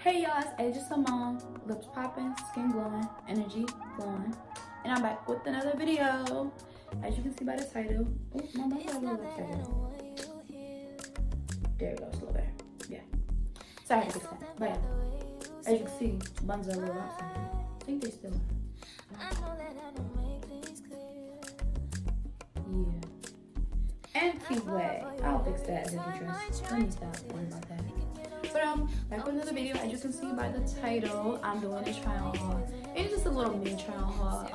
Hey y'all, it's Asia Simone. Lips popping, skin glowing, energy glowing. And I'm back with another video. As you can see by the title. Oh, my mouth got a little upside. There it goes, a little better. Yeah. Sorry to fix that. But yeah, as you can see, buns are a little upside. I think they still are. Yeah. Anti-way. I'll fix that as a dress. Let me stop worrying about that. But back with another video. As you can see by the title, I'm doing a try on haul. It's just a little mini try on haul.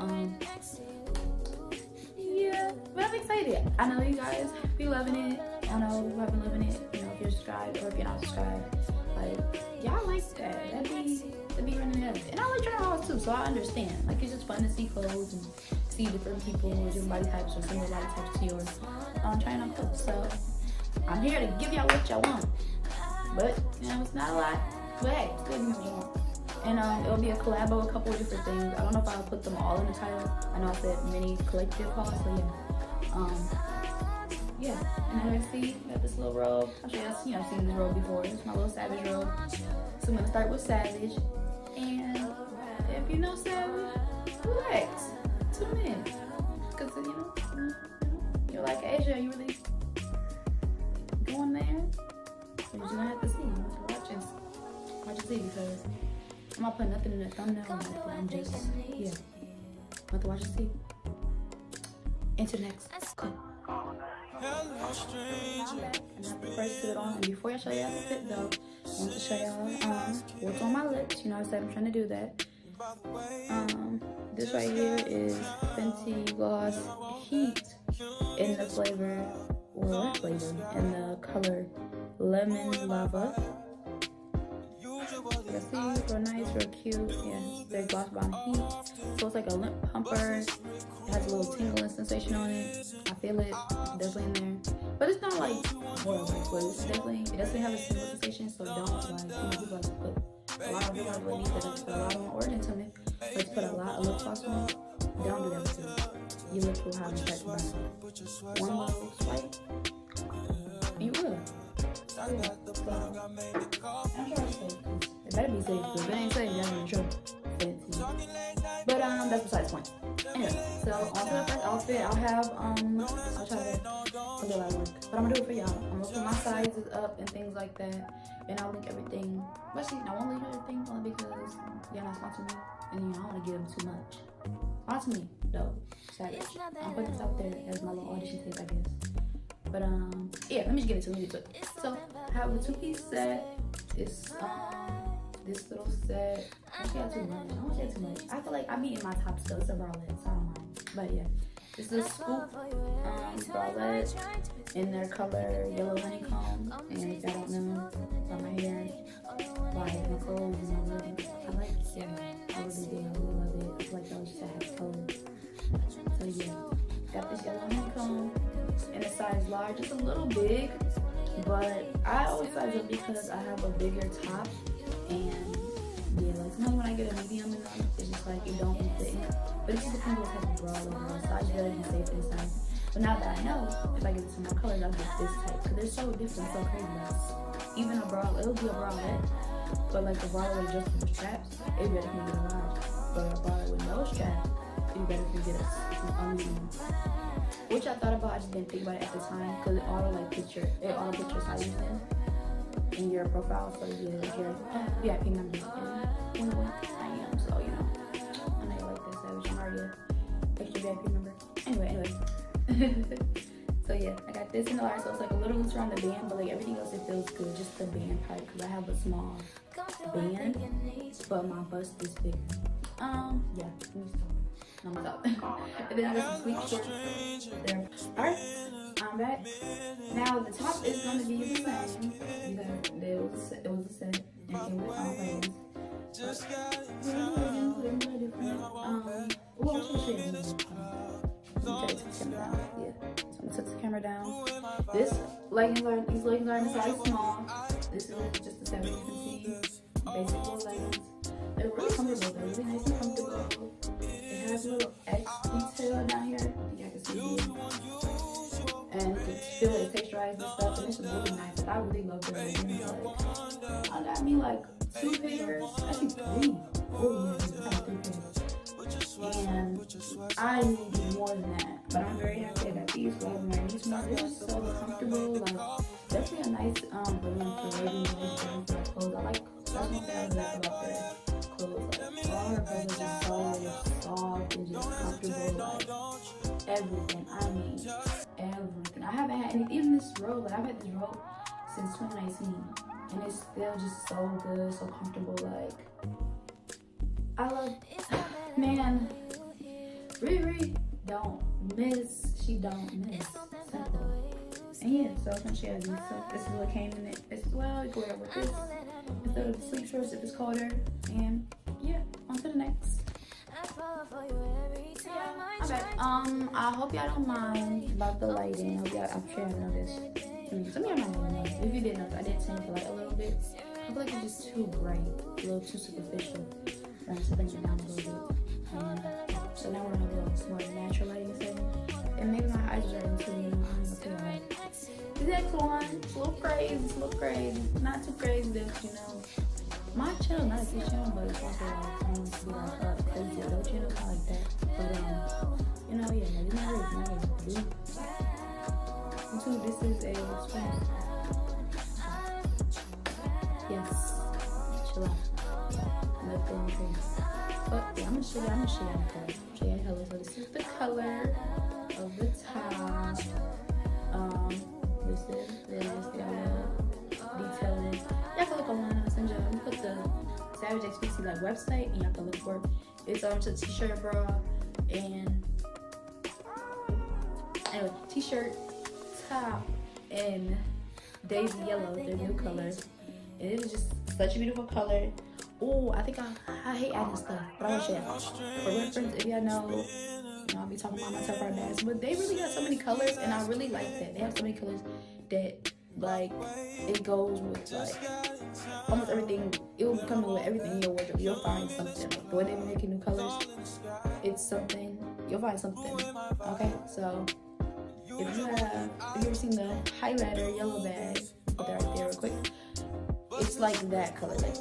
Yeah, but I'm excited. I know you guys be loving it. I know you have been loving it. You know, if you're subscribed or if you're not subscribed, like y'all like that. That'd be running it up. And I like trying hauls too, so I understand. Like it's just fun to see clothes and see different people or different body types or similar body types to yours. Trying on clothes. So I'm here to give y'all what y'all want. But, you know, it's not a lot. But hey, it's good, you know what you want. And it'll be a collab of a couple of different things. I don't know if I'll put them all in the title. I know I said mini collective haul, so yeah. Yeah, and as you see, I got this little robe. I'm sure y'all seen this robe before. It's my little Savage robe. So I'm gonna start with Savage. And if you know Savage, relax. Tune in. Cause you're like, Asia, you really going there? You're just gonna have to see. Watch and see, because I'm not putting nothing in the thumbnail or nothing. I'm just, yeah. Have to watch and see. Into the next clip. I'm back. And after first put it on. And before I show y'all the fit though, I want to show y'all what's on my lips. You know, I said I'm trying to do that. This right here is Fenty Gloss Heat in the flavor, well, what flavor? In the color Lemon Lava. You see, real nice, real cute. Yeah, very gloss brown heat. So it's like a lip pumper. It has a little tingling sensation on it. I feel it definitely in there. But it's not like horrible, but it's definitely, it doesn't have a tingling sensation, so don't like, people like to put a lot of people really need to put a lot on origin to me. Let's put a lot of lip gloss on it. Don't do that too. Your lips will have an effect by one little swipe. You will. I'm sure it's safe. It better be safe, because if it ain't safe, y'all in trouble. But that's besides the point. Anyway, so on to the first outfit, I'll have I'll try to put it at work. But I'm gonna do it for y'all. I'm gonna put my sizes up and things like that. And I'll link everything. But see, I won't leave everything only because y'all not sponsoring me. And you know, I wanna give them too much. Sponsor me, though. Savage. I'll put this out there as my little audition tape, I guess. But yeah, let me just get into it really quick. So I have a two-piece set. It's this little set. I don't too much. I don't say too much. I feel like I'm eating my top still. It's a bralette, so I don't mind. But yeah, this is a scoop bralette in their color yellow honeycomb. And if y'all don't know about my hair, like my clothes and my lips, I like it. I really do. I really love it. I feel like that was just a half color. So yeah, got this yellow honeycomb. And the size large. It's a little big, but I always size up because I have a bigger top. And yeah, like sometimes when I get a medium in them, it's just like it don't fit in. But it just depends what type of bra or size you gotta be safe for this size. But now that I know, if I get some more colors, I'll get this type. Because they're so different, so crazy. Like, even a bra, it'll be a bralette, but like a bra with just the straps, it better can get a large. But a bra with no strap, it better can get a medium. Which I thought about, I just didn't think about it at the time because it auto pictures how you stand in your profile. So yeah, if you're a VIP member, and you know what I am, so you know, I know you like this, Savage. I'm already an extra VIP member. Anyway. So yeah, I got this in the large, so it's like a little loose around the band, but like everything else, it feels good, just the band part, because I have a small band, but my bust is bigger. Yeah, let me stop. I'm up. And then I got some sleek shorts there. Alright, I'm back. Now the top is going to be the same. It was a set. It came with leggings. Oh, I'm supposed to show you. Let me try to take the camera down. Yeah. So I'm gonna set the camera down. These leggings are in size small. This is just the SavageXFenty basic little leggings. They're really comfortable. They're really nice and comfortable. It has a little X detail down here. I think I can see it. And you can feel it texturized and stuff. And it's really nice. I really love the leggings. Like, I got me like 2 pairs, actually 3. Oh yeah, I have 3 pairs. And I need more than that, but I'm very happy I got these. So I'm wearing these more. They're just so comfortable. Like definitely a nice brand for ladies and for clothes. I like. That's one thing I like about their clothes. Like all her clothes are just so soft and just comfortable. Like everything. I mean everything. I haven't had any. Even this robe. Like I've had this robe since 2019, and it's still just so good, so comfortable. Like I love. Man, Riri don't miss. She don't miss. Simple. And yeah, so I was gonna share these. So this is what came in it as well. You can wear it with this instead of the sleep shorts if it's colder. And yeah, on to the next. Yeah, okay. I hope y'all don't mind about the lighting. I'm sure y'all noticed. Some of y'all might not know. If you didn't know, I did change the light a little bit. I feel like it's just too bright, a little too superficial. I want to bring it down a little bit. So now we're in a little more natural lighting setting. And maybe my eyes are in too, you know, I'm okay. The next one, it's a little crazy, Not too crazy that, you know, my channel, not a kid channel, but it's also like, I want to be like a crazy adult channel, kind of like that. But, you know, yeah, it's not really, this is a spring. Yes, chill out. Nothing crazy. But yeah, I'm gonna show you the color. So this is the color of the top. This is the detailing. Y'all can look online. I'll send you. I'm gonna put the SavageXFenty like website, and y'all can look for it. It's just a t-shirt, bra, and anyway, t-shirt, top, and daisy yellow. Their new color. And it is just such a beautiful color. Oh, I think I hate adding stuff, but I'm gonna share. For reference, if y'all know, I'll be talking about myself right now. But they really got so many colors, and I really like that. They have so many colors that, like, it goes with, like, almost everything. It will come with everything in your wardrobe. You'll find something. Like, the way they're making new colors, it's something. You'll find something. Okay? So, if you've ever seen the highlighter yellow bag, put that right there real quick. It's like that color. Like,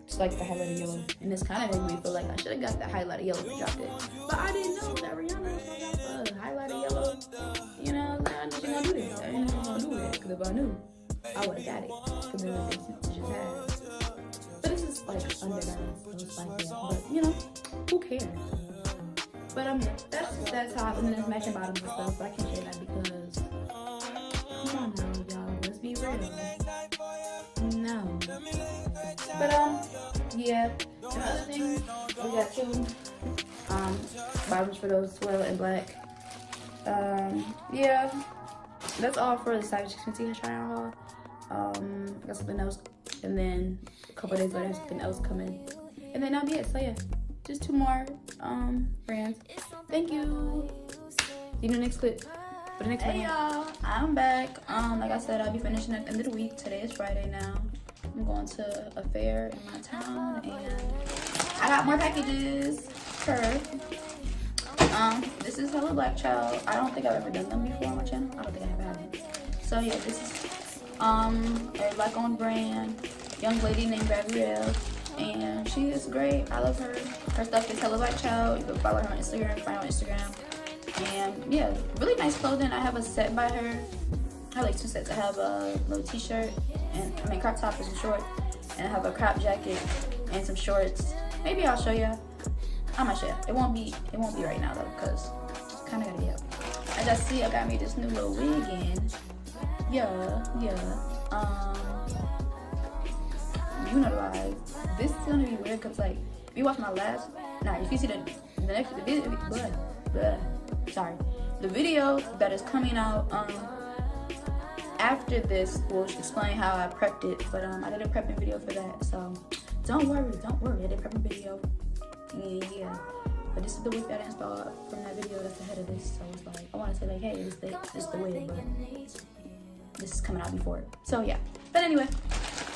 it's like the highlighter yellow, and it's kind of made me feel like I should have got the highlighter yellow and dropped it, but I didn't know that Rihanna was gonna drop a highlighter yellow. You know, I knew she gonna do this. I didn't know she gonna do it, because if I knew, I would have got it. Because then the things she just had. But this is like underdone, so it's like that. But you know, who cares? But that's that top, and then there's matching bottoms and stuff. But I can't share that because come on now, y'all. Let's be real. No. But yeah. The other thing, we got 2 bottoms for those as well in black. Yeah. That's all for the SavageXFenty try on haul. I got something else, and then a couple days later, something else coming, and then that'll be it. So yeah, just 2 more brands. Thank you. See you in the next clip. For the next video. Hey y'all, I'm back. Like I said, I'll be finishing at the end of the week. Today is Friday now. I'm going to a fair in my town, and I got more packages. This is Hello Black Child. I don't think I've ever done them before on my channel. I don't think I have. So yeah, this is a black-owned brand, young lady named Gabrielle, and she is great. I love her. Her stuff is Hello Black Child. You can follow her on Instagram, find her on Instagram. And yeah, really nice clothing. I have a set by her. I have like 2 sets. I have a little t-shirt, and crop top and some shorts, and I have a crop jacket and some shorts. Maybe I'll show you. I might show you. It won't be right now though, because it's kind of gotta be up. As I see, I got me this new little wig in. Yeah. You know the vibe. This is gonna be weird because like if you watch my last, if you see the video that is coming out after this will explain how I prepped it, but I did a prepping video for that, so don't worry, I did a prepping video. Yeah, but this is the wig that I installed from that video that's ahead of this, so it's like I want to say like, hey, this is the wig, but this is coming out before it. So yeah, but anyway,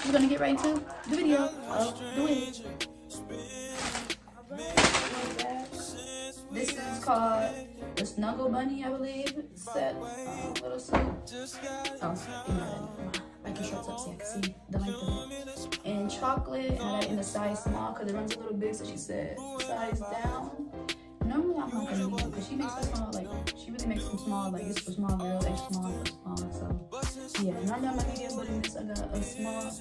we're gonna get right into the video of the wig. This is called the Snuggle Bunny, I believe. Set little suit. Oh, the shorts up so I can see the length of it. In chocolate, and I got it in the size small because it runs a little big, so she said size down. Normally I'm not gonna medium because she makes them small, like she really makes them small, like this for small girls, extra small for small. So yeah, normally I'm a medium, but in this I got a small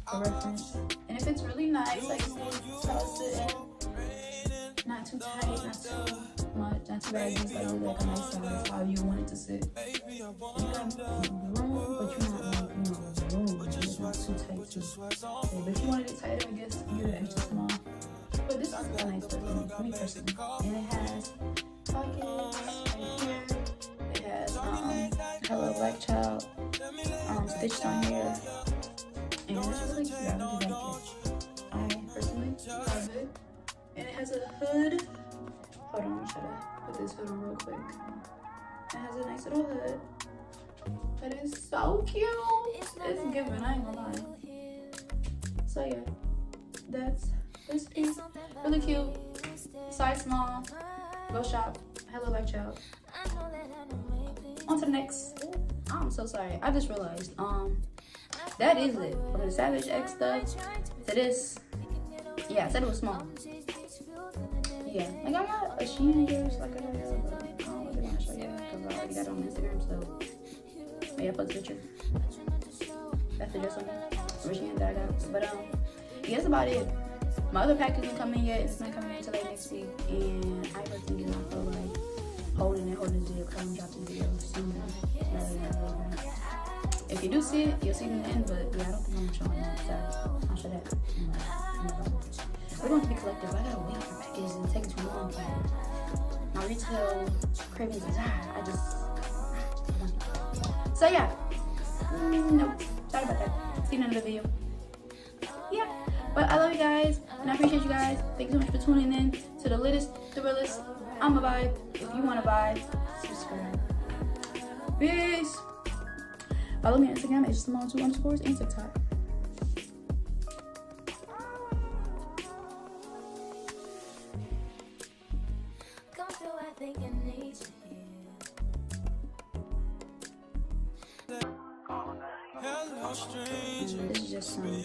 for reference. And if it's really nice, like so it's sitting, not too tight, not too much, not too baggy, so like really like a nice size, how you want it to sit. You got room, but you're not like, you know, room. It's not too tight too. Okay, but if you wanted it tighter, I guess you get an extra small. But this is a nice fit for me personally. And it has pockets right here. It has Hello Black Child stitched on here. And it's really cute. I really like it. I personally love it. And it has a hood. Hold on, I'm trying to put this hood on real quick. It has a nice little hood. That is so cute. It's giving, I ain't gonna lie. So yeah, that's this piece. Really cute. Size small. Go shop. Hello Black Child. On to the next. I'm so sorry. I just realized. That is it. From the Savage X stuff to this. Yeah, I said it was small. Yeah, like I'm not ashamed of yours, like I don't really want to show you because I already got it on Instagram, so yeah, I put the picture. That's the dress on there, original that I got. But yeah, that's about it. My other package isn't coming yet. It's not coming in until like next week, and I personally do not feel like holding the video because I'm dropping the video soon. If you do see it, you'll see it in the end, but yeah, I don't think I'm showing that. Sorry, I'll show that. We're going to be collective. I gotta wait for packages and take too long. My retail cravings is high. So yeah. Nope. Sorry about that. See you in another video. Yeah. But I love you guys and I appreciate you guys. Thank you so much for tuning in to the latest, the realest. I'm a vibe. If you want to vibe, subscribe. Peace. Follow me on Instagram at Simone2_ and TikTok. This is just some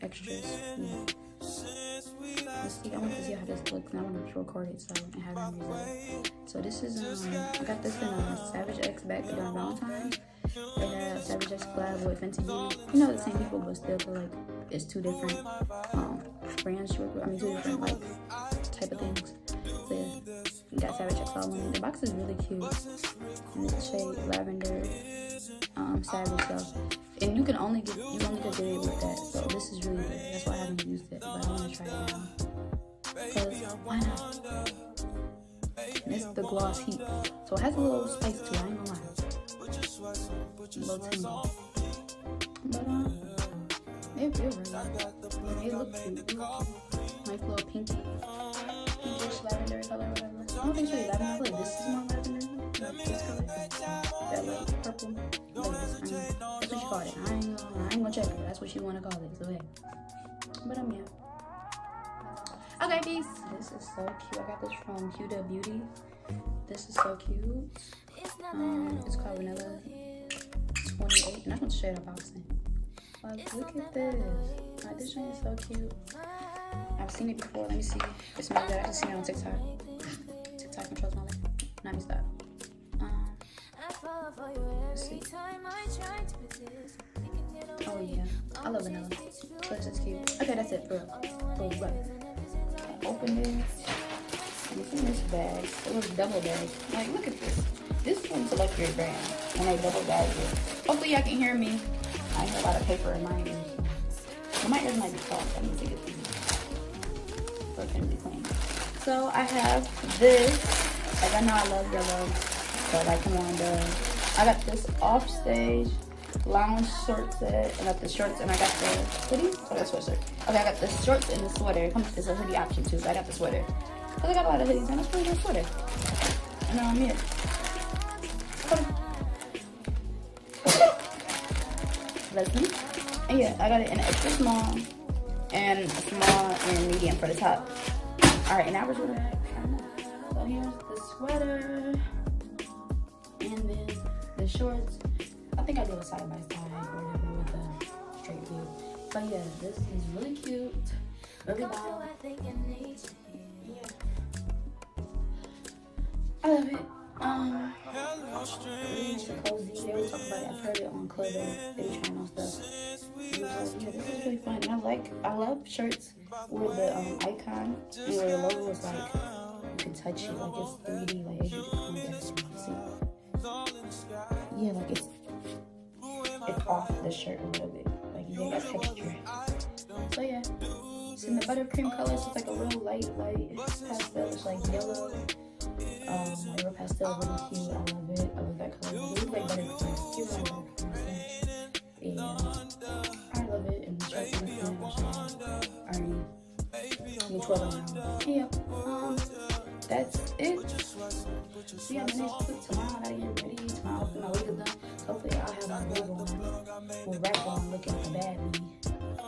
extras. Yeah. Let's see, I want to see how this looks. And I want to record it so and have it reserved. So this is I got this in a Savage X back during Valentine's. They have Savage X collab with Fenty. You know the same people, but still feel like it's two different brands. I mean, two different like type of things. So yeah, you got Savage X all in. The box is really cute. And it's shade lavender. Savage stuff, and you only get it with that. So this is really good. That's why I haven't used it, but I want to try it now. Cause why not? And it's the gloss heat, so it has a little spice to it. I ain't gonna lie, a little tingle. But it feels really good. They look cute. Nice little pinkish lavender color, whatever. I don't think it's really lavender. I feel like this is more lavender. Like this color, that like purple. That's what you call it. I ain't gonna check it. That's what you want to call it. So yeah. But yeah. Okay, peace. This is so cute. I got this from Huda Beauty. This is so cute. It's called Vanilla 28, and I want to share the boxing. Like, look at this. Like, this one is so cute. I've seen it before. Let me see. It smells good. I just seen it on TikTok. TikTok controls my life. Let me stop. Let's see. Oh yeah, I love vanilla. This is cute. Okay, that's it for real. Open this. What's in this bag? It looks double bag. Like, look at this. This is from Select Your Brand. When they double bag it. Hopefully y'all can hear me. I have a lot of paper in my ears. So my ears might be soft. I need to get these. So it can be clean. So I have this. Like, I know I love yellow. So like, come on, I got this offstage lounge short set. I got the shorts and I got the hoodie. Oh, that's sweatshirt. Okay, I got the shorts and the sweater. It comes with a hoodie option too, so I got the sweater. Cause I got a lot of hoodies and it's pretty good sweater. And now I'm here. Let's see. And yeah, I got it in extra small and a small and medium for the top. All right, and now we're going back. So here's the sweater. And then the shorts. I think I do a side by side or whatever with the straight view. But yeah, this is really cute. Really loud. Yeah. I love it. Really nice and cozy. They always talk about it. I've heard it on clothing. They be trying on stuff. Yeah, this is really fun. And I love shirts where the icon and where the logo is like you can touch it, like it's 3D, like as you see. Yeah, like it's off the shirt a little bit, like you get that texture. So yeah, it's in the buttercream color. So it's like a real light pastel. It's like yellow. Yellow pastel, really cute. I love it. I love that color. It looks like buttercream. Cute like buttercream. And I love it. And the shirt and the skin, which already the 12 around. Yeah. That's it. So yeah, the next clip tomorrow, I gotta get ready. Tomorrow, after my wig is done. Hopefully, I'll have my wig on with wrap on, looking like a bad me.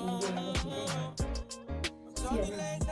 And yeah, looking good. See ya.